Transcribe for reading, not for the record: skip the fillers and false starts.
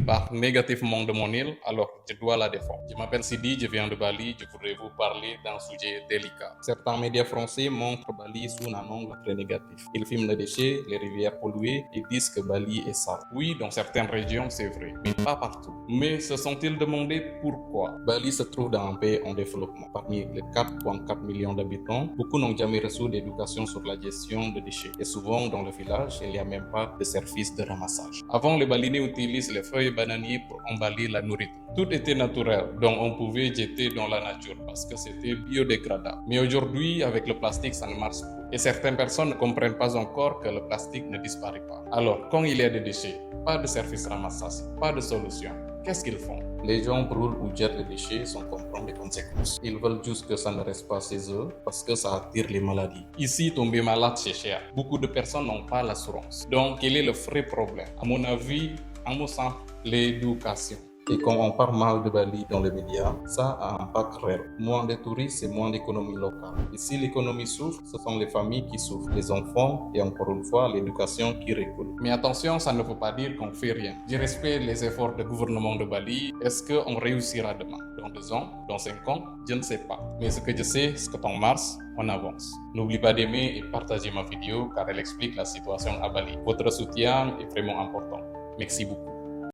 parle négativement de mon île, alors je dois la défendre. Je m'appelle Sidi, je viens de Bali, je voudrais vous parler d'un sujet délicat. Certains médias français montrent Bali sous un angle très négatif. Ils filment les déchets, les rivières polluées et disent que Bali est sale. Oui, dans certaines régions, c'est vrai, mais pas partout. Mais se sont-ils demandé pourquoi? Bali se trouve dans un pays en développement. Parmi les 4,4 millions d'habitants, beaucoup n'ont jamais reçu d'éducation sur la gestion de déchets. Et souvent, dans le village, il n'y a même pas de service de ramassage. Avant, les Balinais utilisent les feuilles bananiers pour emballer la nourriture. Tout était naturel, donc on pouvait jeter dans la nature parce que c'était biodégradable. Mais aujourd'hui, avec le plastique, ça ne marche plus. Et certaines personnes ne comprennent pas encore que le plastique ne disparaît pas. Alors, quand il y a des déchets, pas de service ramassage, pas de solution, qu'est-ce qu'ils font? Les gens brûlent ou jettent les déchets sans comprendre les conséquences. Ils veulent juste que ça ne reste pas chez eux parce que ça attire les maladies. Ici, tomber malade, c'est cher. Beaucoup de personnes n'ont pas l'assurance. Donc, quel est le vrai problème? À mon avis, en mon sens, l'éducation. Et quand on parle mal de Bali dans les médias, ça a un impact réel. Moins de touristes et moins d'économie locale. Et si l'économie souffre, ce sont les familles qui souffrent, les enfants et encore une fois l'éducation qui recule. Mais attention, ça ne veut pas dire qu'on fait rien. Je respecte les efforts du gouvernement de Bali. Est-ce qu'on réussira demain? Dans 2 ans? Dans 5 ans? Je ne sais pas. Mais ce que je sais, c'est qu'en mars, on avance. N'oublie pas d'aimer et partager ma vidéo car elle explique la situation à Bali. Votre soutien est vraiment important. Merci beaucoup.